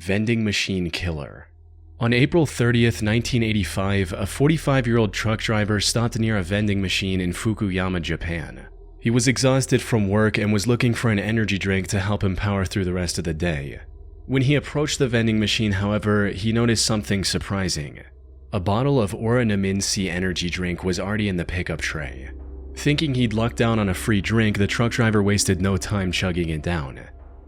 Vending machine killer. On April 30th, 1985, a 45-year-old truck driver stopped near a vending machine in Fukuyama, Japan. He was exhausted from work and was looking for an energy drink to help him power through the rest of the day. When he approached the vending machine, however, he noticed something surprising. A bottle of Oranaminsi energy drink was already in the pickup tray. Thinking he'd lucked down on a free drink, the truck driver wasted no time chugging it down.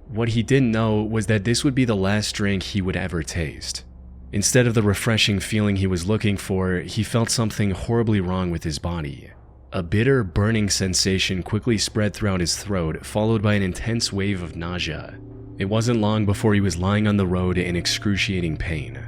What he didn't know was that this would be the last drink he would ever taste. Instead of the refreshing feeling he was looking for, he felt something horribly wrong with his body. A bitter, burning sensation quickly spread throughout his throat, followed by an intense wave of nausea. It wasn't long before he was lying on the road in excruciating pain.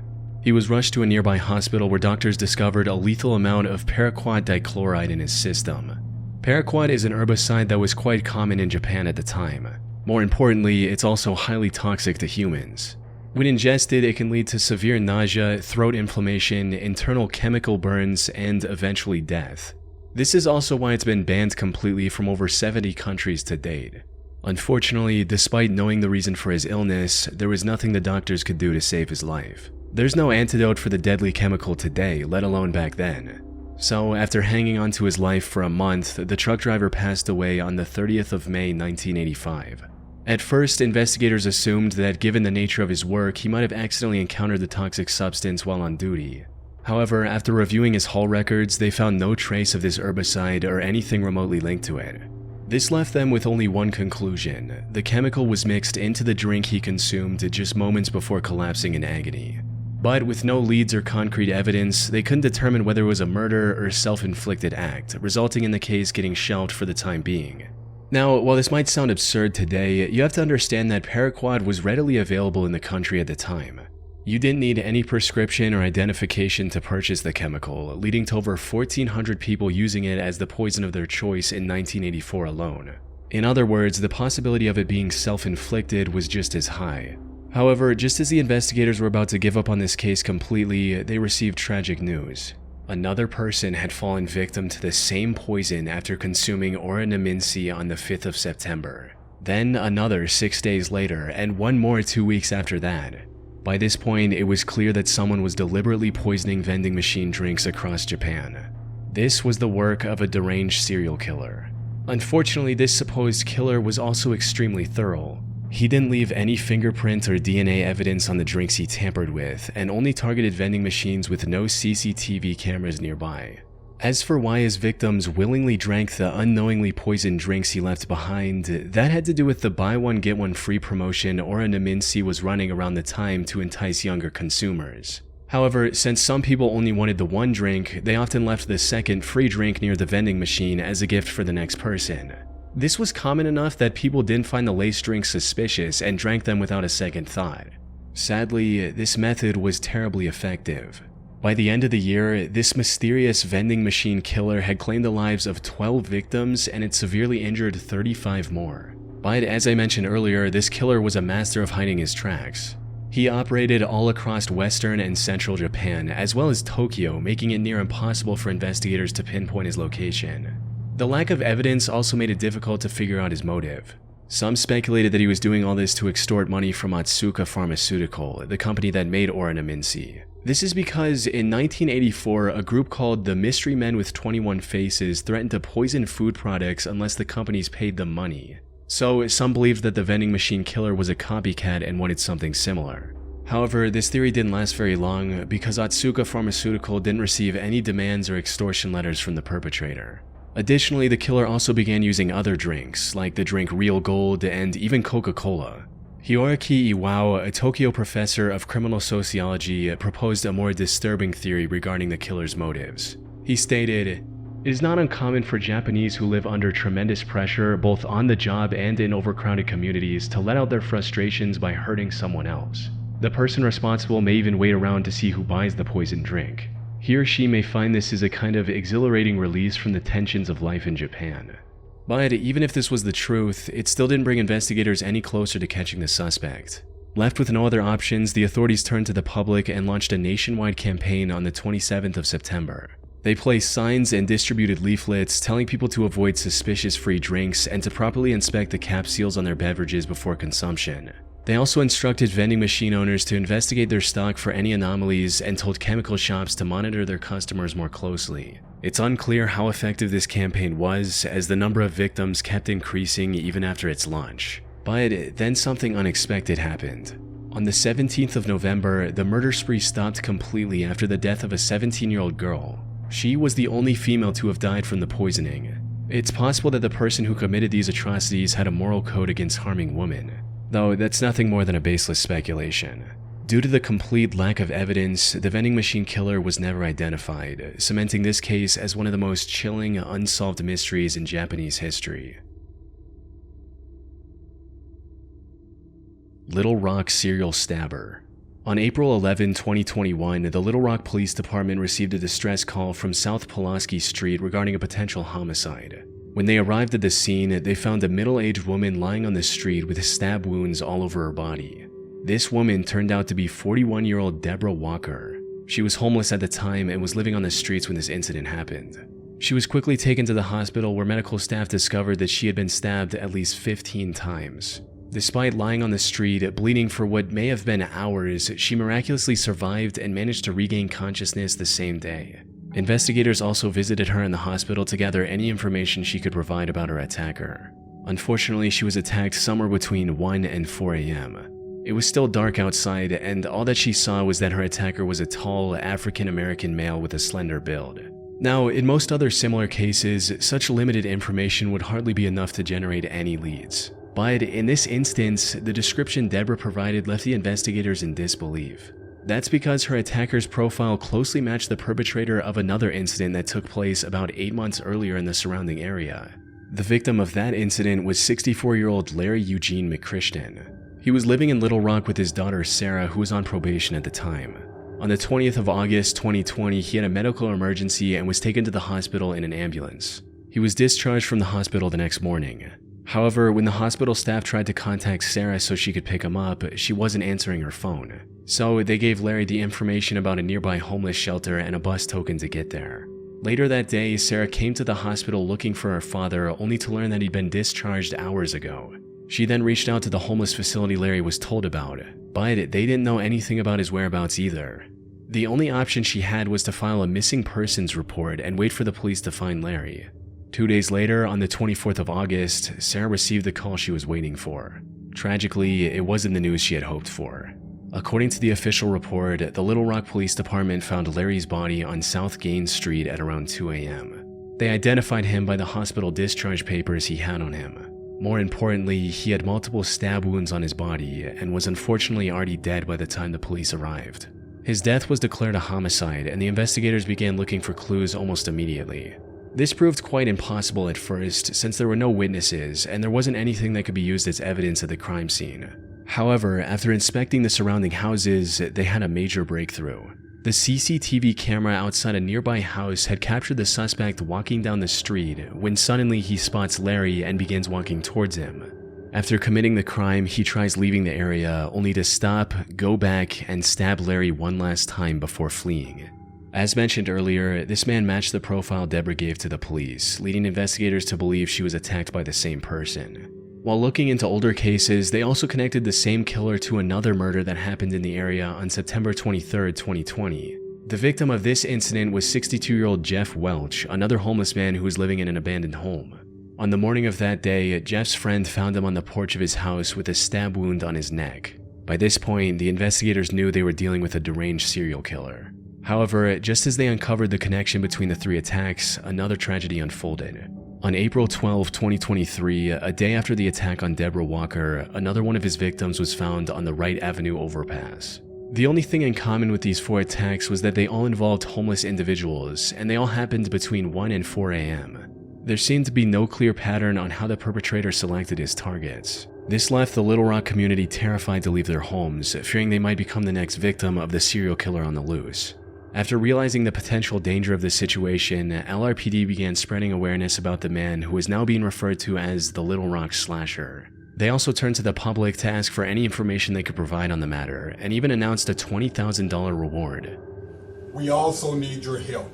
He was rushed to a nearby hospital where doctors discovered a lethal amount of paraquat dichloride in his system. Paraquat is an herbicide that was quite common in Japan at the time. More importantly, it's also highly toxic to humans. When ingested, it can lead to severe nausea, throat inflammation, internal chemical burns, and eventually death. This is also why it's been banned completely from over 70 countries to date. Unfortunately, despite knowing the reason for his illness, there was nothing the doctors could do to save his life. There's no antidote for the deadly chemical today, let alone back then. So, after hanging on to his life for a month, the truck driver passed away on the 30th of May, 1985. At first, investigators assumed that given the nature of his work, he might have accidentally encountered the toxic substance while on duty. However, after reviewing his haul records, they found no trace of this herbicide or anything remotely linked to it. This left them with only one conclusion: the chemical was mixed into the drink he consumed just moments before collapsing in agony. But with no leads or concrete evidence, they couldn't determine whether it was a murder or self-inflicted act, resulting in the case getting shelved for the time being. Now, while this might sound absurd today, you have to understand that paraquat was readily available in the country at the time. You didn't need any prescription or identification to purchase the chemical, leading to over 1,400 people using it as the poison of their choice in 1984 alone. In other words, the possibility of it being self-inflicted was just as high. However, just as the investigators were about to give up on this case completely, they received tragic news. Another person had fallen victim to the same poison after consuming Oranaminsi on the 5th of September. Then another 6 days later, and one more 2 weeks after that. By this point, it was clear that someone was deliberately poisoning vending machine drinks across Japan. This was the work of a deranged serial killer. Unfortunately, this supposed killer was also extremely thorough. He didn't leave any fingerprint or DNA evidence on the drinks he tampered with, and only targeted vending machines with no CCTV cameras nearby. As for why his victims willingly drank the unknowingly poisoned drinks he left behind, that had to do with the buy one get one free promotion Oranaminsi was running around the time to entice younger consumers. However, since some people only wanted the one drink, they often left the second free drink near the vending machine as a gift for the next person. This was common enough that people didn't find the laced drinks suspicious and drank them without a second thought. Sadly, this method was terribly effective. By the end of the year, this mysterious vending machine killer had claimed the lives of 12 victims and had severely injured 35 more. But as I mentioned earlier, this killer was a master of hiding his tracks. He operated all across western and central Japan, as well as Tokyo, making it near impossible for investigators to pinpoint his location. The lack of evidence also made it difficult to figure out his motive. Some speculated that he was doing all this to extort money from Otsuka Pharmaceutical, the company that made Oranaminsi. This is because in 1984, a group called the Mystery Men with 21 Faces threatened to poison food products unless the companies paid them money. So some believed that the vending machine killer was a copycat and wanted something similar. However, this theory didn't last very long because Otsuka Pharmaceutical didn't receive any demands or extortion letters from the perpetrator. Additionally, the killer also began using other drinks, like the drink Real Gold and even Coca-Cola. Hiroaki Iwao, a Tokyo professor of criminal sociology, proposed a more disturbing theory regarding the killer's motives. He stated, "It is not uncommon for Japanese who live under tremendous pressure, both on the job and in overcrowded communities, to let out their frustrations by hurting someone else. The person responsible may even wait around to see who buys the poisoned drink. He or she may find this is a kind of exhilarating release from the tensions of life in Japan." But even if this was the truth, it still didn't bring investigators any closer to catching the suspect. Left with no other options, the authorities turned to the public and launched a nationwide campaign on the 27th of September. They placed signs and distributed leaflets telling people to avoid suspicious free drinks and to properly inspect the cap seals on their beverages before consumption. They also instructed vending machine owners to investigate their stock for any anomalies and told chemical shops to monitor their customers more closely. It's unclear how effective this campaign was, as the number of victims kept increasing even after its launch. But then something unexpected happened. On the 17th of November, the murder spree stopped completely after the death of a 17-year-old girl. She was the only female to have died from the poisoning. It's possible that the person who committed these atrocities had a moral code against harming women, though that's nothing more than a baseless speculation. Due to the complete lack of evidence, the vending machine killer was never identified, cementing this case as one of the most chilling, unsolved mysteries in Japanese history. Little Rock serial stabber. On April 11, 2021, the Little Rock Police Department received a distress call from South Pulaski Street regarding a potential homicide. When they arrived at the scene, they found a middle-aged woman lying on the street with stab wounds all over her body. This woman turned out to be 41-year-old Deborah Walker. She was homeless at the time and was living on the streets when this incident happened. She was quickly taken to the hospital where medical staff discovered that she had been stabbed at least 15 times. Despite lying on the street, bleeding for what may have been hours, she miraculously survived and managed to regain consciousness the same day. Investigators also visited her in the hospital to gather any information she could provide about her attacker. Unfortunately, she was attacked somewhere between 1 and 4 a.m. It was still dark outside, and all that she saw was that her attacker was a tall, African-American male with a slender build. Now, in most other similar cases, such limited information would hardly be enough to generate any leads. But in this instance, the description Deborah provided left the investigators in disbelief. That's because her attacker's profile closely matched the perpetrator of another incident that took place about 8 months earlier in the surrounding area. The victim of that incident was 64-year-old Larry Eugene McChristian. He was living in Little Rock with his daughter Sarah, who was on probation at the time. On the 20th of August 2020, he had a medical emergency and was taken to the hospital in an ambulance. He was discharged from the hospital the next morning. However, when the hospital staff tried to contact Sarah so she could pick him up, she wasn't answering her phone. So they gave Larry the information about a nearby homeless shelter and a bus token to get there. Later that day, Sarah came to the hospital looking for her father, only to learn that he'd been discharged hours ago. She then reached out to the homeless facility Larry was told about, but they didn't know anything about his whereabouts either. The only option she had was to file a missing persons report and wait for the police to find Larry. 2 days later, on the 24th of August, Sarah received the call she was waiting for. Tragically, it wasn't the news she had hoped for. According to the official report, the Little Rock Police Department found Larry's body on South Gaines Street at around 2 a.m. They identified him by the hospital discharge papers he had on him. More importantly, he had multiple stab wounds on his body and was unfortunately already dead by the time the police arrived. His death was declared a homicide, and the investigators began looking for clues almost immediately. This proved quite impossible at first, since there were no witnesses and there wasn't anything that could be used as evidence at the crime scene. However, after inspecting the surrounding houses, they had a major breakthrough. The CCTV camera outside a nearby house had captured the suspect walking down the street when suddenly he spots Larry and begins walking towards him. After committing the crime, he tries leaving the area, only to stop, go back, and stab Larry one last time before fleeing. As mentioned earlier, this man matched the profile Deborah gave to the police, leading investigators to believe she was attacked by the same person. While looking into older cases, they also connected the same killer to another murder that happened in the area on September 23, 2020. The victim of this incident was 62-year-old Jeff Welch, another homeless man who was living in an abandoned home. On the morning of that day, Jeff's friend found him on the porch of his house with a stab wound on his neck. By this point, the investigators knew they were dealing with a deranged serial killer. However, just as they uncovered the connection between the three attacks, another tragedy unfolded. On April 12, 2023, a day after the attack on Deborah Walker, another one of his victims was found on the Wright Avenue overpass. The only thing in common with these 4 attacks was that they all involved homeless individuals, and they all happened between 1 and 4 a.m. There seemed to be no clear pattern on how the perpetrator selected his targets. This left the Little Rock community terrified to leave their homes, fearing they might become the next victim of the serial killer on the loose. After realizing the potential danger of this situation, LRPD began spreading awareness about the man who is now being referred to as the Little Rock Slasher. They also turned to the public to ask for any information they could provide on the matter, and even announced a $20,000 reward. We also need your help.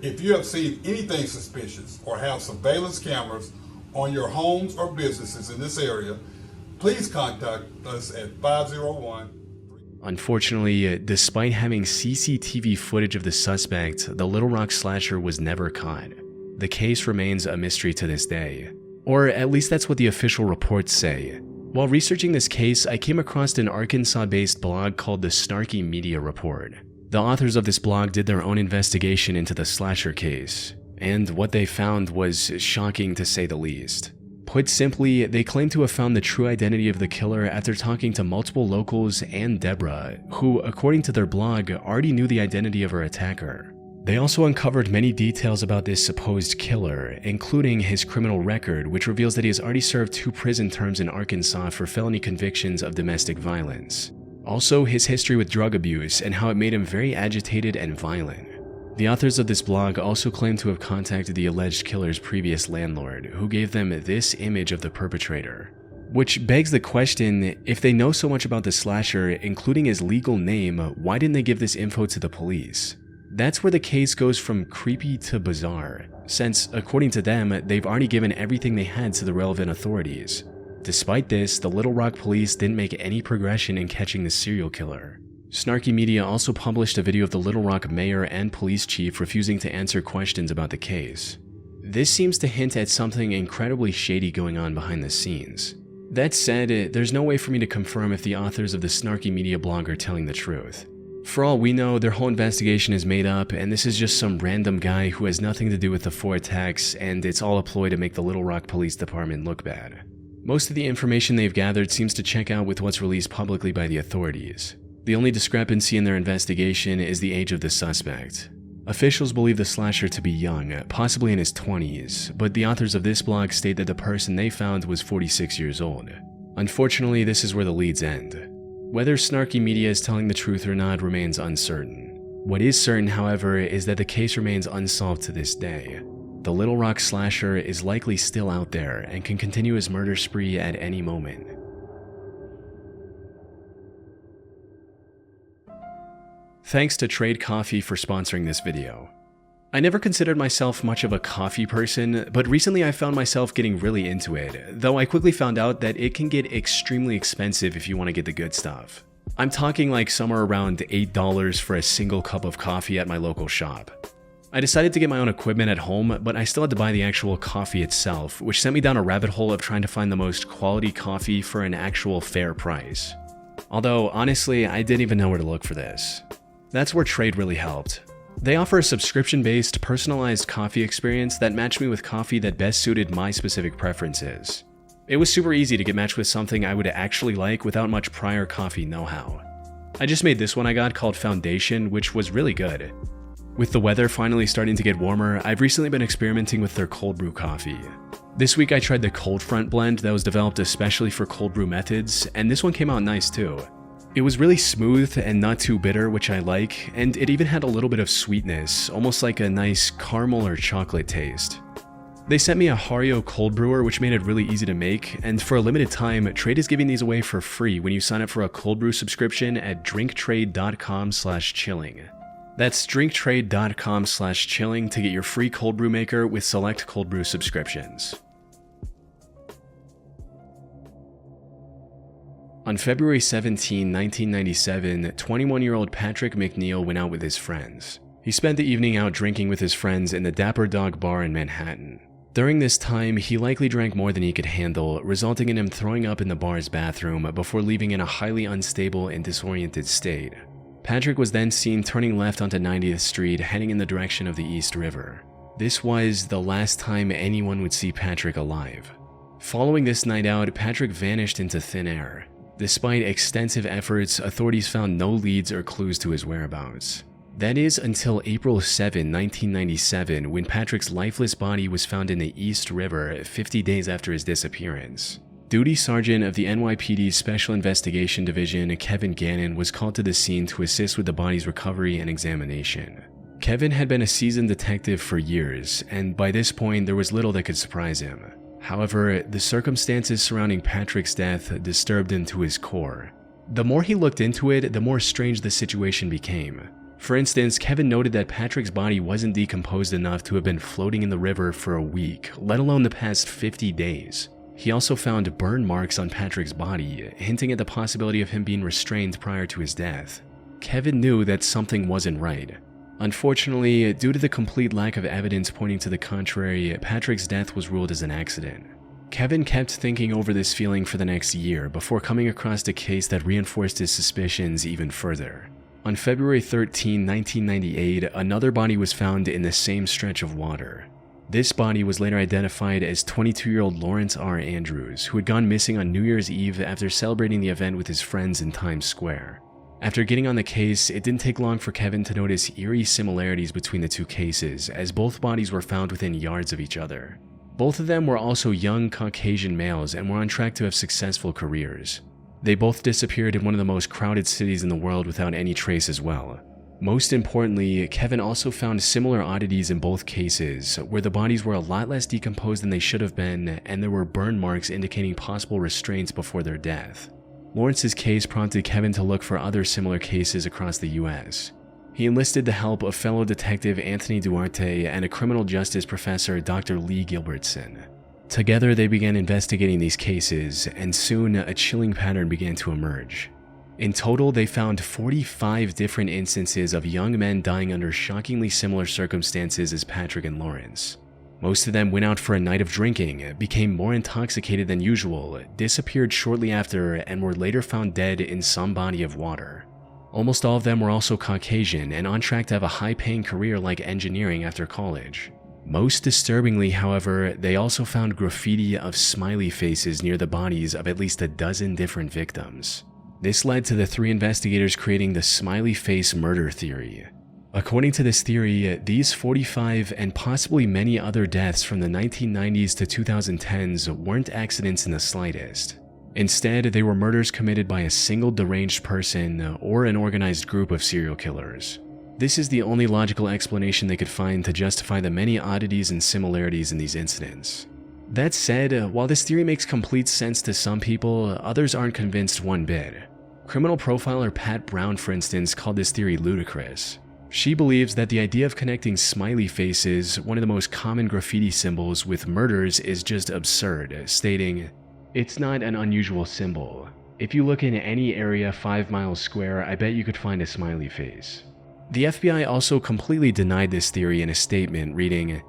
If you have seen anything suspicious or have surveillance cameras on your homes or businesses in this area, please contact us at 501. Unfortunately, despite having CCTV footage of the suspect, the Little Rock slasher was never caught. The case remains a mystery to this day. Or at least that's what the official reports say. While researching this case, I came across an Arkansas-based blog called the Snarky Media Report. The authors of this blog did their own investigation into the slasher case, and what they found was shocking to say the least. Put simply, they claim to have found the true identity of the killer after talking to multiple locals and Deborah, who, according to their blog, already knew the identity of her attacker. They also uncovered many details about this supposed killer, including his criminal record, which reveals that he has already served 2 prison terms in Arkansas for felony convictions of domestic violence. Also, his history with drug abuse and how it made him very agitated and violent. The authors of this blog also claim to have contacted the alleged killer's previous landlord, who gave them this image of the perpetrator. Which begs the question, if they know so much about the slasher, including his legal name, why didn't they give this info to the police? That's where the case goes from creepy to bizarre, since, according to them, they've already given everything they had to the relevant authorities. Despite this, the Little Rock police didn't make any progression in catching the serial killer. Snarky Media also published a video of the Little Rock mayor and police chief refusing to answer questions about the case. This seems to hint at something incredibly shady going on behind the scenes. That said, there's no way for me to confirm if the authors of the Snarky Media blog are telling the truth. For all we know, their whole investigation is made up, and this is just some random guy who has nothing to do with the 4 attacks, and it's all a ploy to make the Little Rock Police Department look bad. Most of the information they've gathered seems to check out with what's released publicly by the authorities. The only discrepancy in their investigation is the age of the suspect. Officials believe the slasher to be young, possibly in his 20s, but the authors of this blog state that the person they found was 46 years old. Unfortunately, this is where the leads end. Whether Snarky Media is telling the truth or not remains uncertain. What is certain, however, is that the case remains unsolved to this day. The Little Rock slasher is likely still out there and can continue his murder spree at any moment. Thanks to Trade Coffee for sponsoring this video. I never considered myself much of a coffee person, but recently I found myself getting really into it, though I quickly found out that it can get extremely expensive if you want to get the good stuff. I'm talking like somewhere around $8 for a single cup of coffee at my local shop. I decided to get my own equipment at home, but I still had to buy the actual coffee itself, which sent me down a rabbit hole of trying to find the most quality coffee for an actual fair price. Although, honestly, I didn't even know where to look for this. That's where Trade really helped. They offer a subscription-based, personalized coffee experience that matched me with coffee that best suited my specific preferences. It was super easy to get matched with something I would actually like without much prior coffee know-how. I just made this one I got called Foundation, which was really good. With the weather finally starting to get warmer, I've recently been experimenting with their cold brew coffee. This week I tried the Cold Front blend that was developed especially for cold brew methods, and this one came out nice too. It was really smooth and not too bitter, which I like, and it even had a little bit of sweetness, almost like a nice caramel or chocolate taste. They sent me a Hario cold brewer, which made it really easy to make, and for a limited time, Trade is giving these away for free when you sign up for a cold brew subscription at drinktrade.com/chilling. That's drinktrade.com/chilling to get your free cold brew maker with select cold brew subscriptions. On February 17, 1997, 21-year-old Patrick McNeil went out with his friends. He spent the evening out drinking with his friends in the Dapper Dog Bar in Manhattan. During this time, he likely drank more than he could handle, resulting in him throwing up in the bar's bathroom before leaving in a highly unstable and disoriented state. Patrick was then seen turning left onto 90th Street, heading in the direction of the East River. This was the last time anyone would see Patrick alive. Following this night out, Patrick vanished into thin air. Despite extensive efforts, authorities found no leads or clues to his whereabouts. That is until April 7, 1997, when Patrick's lifeless body was found in the East River 50 days after his disappearance. Duty Sergeant of the NYPD's Special Investigation Division, Kevin Gannon, was called to the scene to assist with the body's recovery and examination. Kevin had been a seasoned detective for years, and by this point there was little that could surprise him. However, the circumstances surrounding Patrick's death disturbed him to his core. The more he looked into it, the more strange the situation became. For instance, Kevin noted that Patrick's body wasn't decomposed enough to have been floating in the river for a week, let alone the past 50 days. He also found burn marks on Patrick's body, hinting at the possibility of him being restrained prior to his death. Kevin knew that something wasn't right. Unfortunately, due to the complete lack of evidence pointing to the contrary, Patrick's death was ruled as an accident. Kevin kept thinking over this feeling for the next year before coming across a case that reinforced his suspicions even further. On February 13, 1998, another body was found in the same stretch of water. This body was later identified as 22-year-old Lawrence R. Andrews, who had gone missing on New Year's Eve after celebrating the event with his friends in Times Square. After getting on the case, it didn't take long for Kevin to notice eerie similarities between the two cases, as both bodies were found within yards of each other. Both of them were also young Caucasian males and were on track to have successful careers. They both disappeared in one of the most crowded cities in the world without any trace as well. Most importantly, Kevin also found similar oddities in both cases, where the bodies were a lot less decomposed than they should have been, and there were burn marks indicating possible restraints before their death. Lawrence's case prompted Kevin to look for other similar cases across the US. He enlisted the help of fellow detective Anthony Duarte and a criminal justice professor Dr. Lee Gilbertson. Together, they began investigating these cases, and soon a chilling pattern began to emerge. In total, they found 45 different instances of young men dying under shockingly similar circumstances as Patrick and Lawrence. Most of them went out for a night of drinking, became more intoxicated than usual, disappeared shortly after, and were later found dead in some body of water. Almost all of them were also Caucasian and on track to have a high-paying career like engineering after college. Most disturbingly, however, they also found graffiti of smiley faces near the bodies of at least a dozen different victims. This led to the three investigators creating the smiley face murder theory. According to this theory, these 45 and possibly many other deaths from the 1990s to 2010s weren't accidents in the slightest. Instead, they were murders committed by a single deranged person or an organized group of serial killers. This is the only logical explanation they could find to justify the many oddities and similarities in these incidents. That said, while this theory makes complete sense to some people, others aren't convinced one bit. Criminal profiler Pat Brown, for instance, called this theory ludicrous. She believes that the idea of connecting smiley faces, one of the most common graffiti symbols, with murders is just absurd, stating, "It's not an unusual symbol. If you look in any area 5 miles square, I bet you could find a smiley face." The FBI also completely denied this theory in a statement, reading,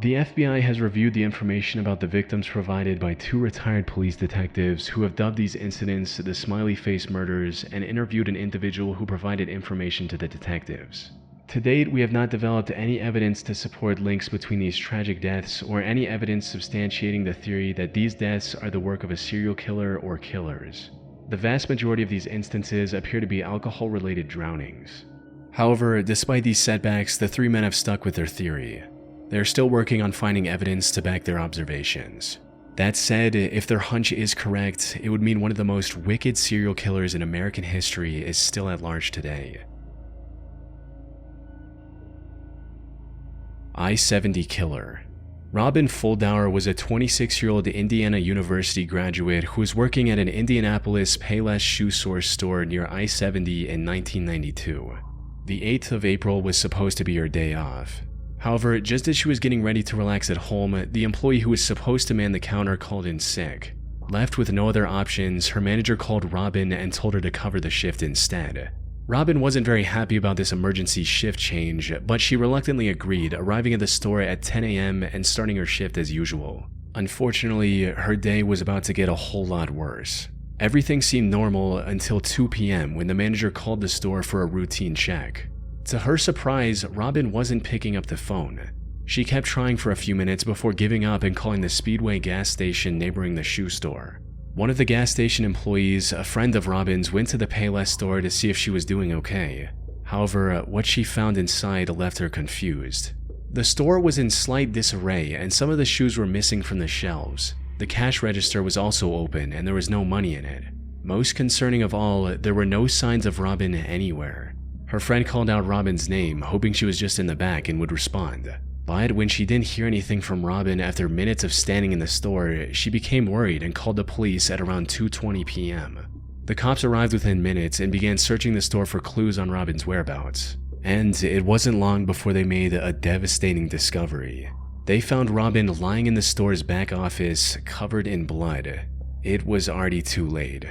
"The FBI has reviewed the information about the victims provided by 2 retired police detectives who have dubbed these incidents the smiley face murders and interviewed an individual who provided information to the detectives. To date, we have not developed any evidence to support links between these tragic deaths or any evidence substantiating the theory that these deaths are the work of a serial killer or killers. The vast majority of these instances appear to be alcohol-related drownings." However, despite these setbacks, the 3 men have stuck with their theory. They're still working on finding evidence to back their observations. That said, if their hunch is correct, it would mean one of the most wicked serial killers in American history is still at large today. I-70 killer. Robin Fuldauer was a 26-year-old Indiana University graduate who was working at an Indianapolis Payless shoe source store near I-70 in 1992. The 8th of April was supposed to be her day off. However, just as she was getting ready to relax at home, the employee who was supposed to man the counter called in sick. Left with no other options, her manager called Robin and told her to cover the shift instead. Robin wasn't very happy about this emergency shift change, but she reluctantly agreed, arriving at the store at 10 a.m. and starting her shift as usual. Unfortunately, her day was about to get a whole lot worse. Everything seemed normal until 2 p.m. when the manager called the store for a routine check. To her surprise, Robin wasn't picking up the phone. She kept trying for a few minutes before giving up and calling the Speedway gas station neighboring the shoe store. One of the gas station employees, a friend of Robin's, went to the Payless store to see if she was doing okay. However, what she found inside left her confused. The store was in slight disarray and some of the shoes were missing from the shelves. The cash register was also open and there was no money in it. Most concerning of all, there were no signs of Robin anywhere. Her friend called out Robin's name, hoping she was just in the back and would respond. But when she didn't hear anything from Robin after minutes of standing in the store, she became worried and called the police at around 2:20 p.m. The cops arrived within minutes and began searching the store for clues on Robin's whereabouts. And it wasn't long before they made a devastating discovery. They found Robin lying in the store's back office, covered in blood. It was already too late.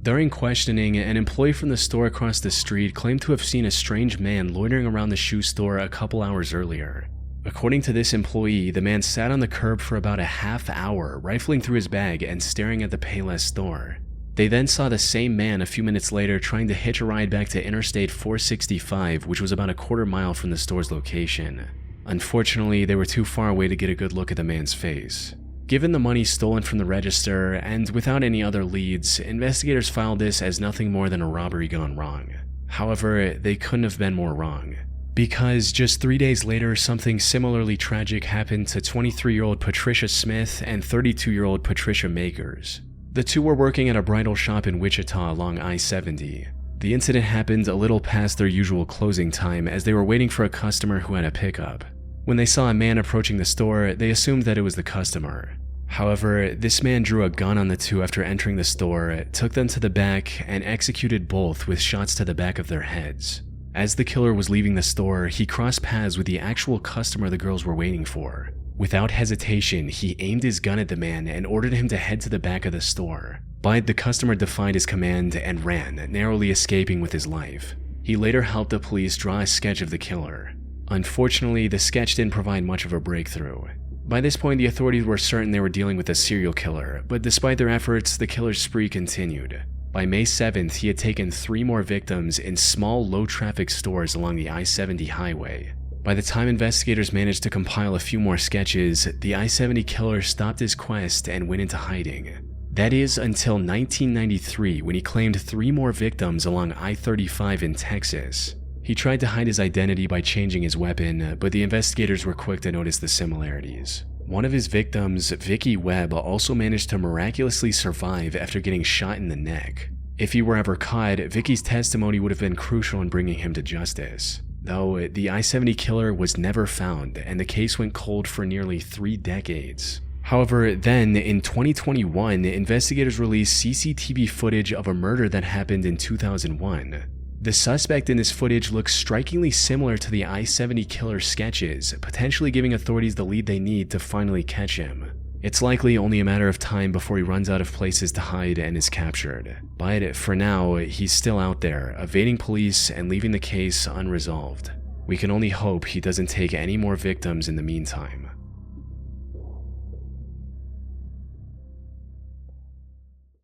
During questioning, an employee from the store across the street claimed to have seen a strange man loitering around the shoe store a couple hours earlier. According to this employee, the man sat on the curb for about a half hour, rifling through his bag and staring at the Payless store. They then saw the same man a few minutes later trying to hitch a ride back to Interstate 465, which was about a quarter-mile from the store's location. Unfortunately, they were too far away to get a good look at the man's face. Given the money stolen from the register, and without any other leads, investigators filed this as nothing more than a robbery gone wrong. However, they couldn't have been more wrong, because just 3 days later, something similarly tragic happened to 23-year-old Patricia Smith and 32-year-old Patricia Makers. The two were working at a bridal shop in Wichita along I-70. The incident happened a little past their usual closing time as they were waiting for a customer who had a pickup. When they saw a man approaching the store, they assumed that it was the customer. However, this man drew a gun on the two after entering the store, took them to the back, and executed both with shots to the back of their heads. As the killer was leaving the store, he crossed paths with the actual customer the girls were waiting for. Without hesitation, he aimed his gun at the man and ordered him to head to the back of the store. But the customer defied his command and ran, narrowly escaping with his life. He later helped the police draw a sketch of the killer. Unfortunately, the sketch didn't provide much of a breakthrough. By this point, the authorities were certain they were dealing with a serial killer, but despite their efforts, the killer's spree continued. By May 7th, he had taken 3 more victims in small, low-traffic stores along the I-70 highway. By the time investigators managed to compile a few more sketches, the I-70 killer stopped his quest and went into hiding. That is until 1993, when he claimed 3 more victims along I-35 in Texas. He tried to hide his identity by changing his weapon, but the investigators were quick to notice the similarities. One of his victims, Vicky Webb, also managed to miraculously survive after getting shot in the neck. If he were ever caught, Vicky's testimony would have been crucial in bringing him to justice. Though, the I-70 killer was never found, and the case went cold for nearly 3 decades. However, then, in 2021, investigators released CCTV footage of a murder that happened in 2001. The suspect in this footage looks strikingly similar to the I-70 killer sketches, potentially giving authorities the lead they need to finally catch him. It's likely only a matter of time before he runs out of places to hide and is captured. But for now, he's still out there, evading police and leaving the case unresolved. We can only hope he doesn't take any more victims in the meantime.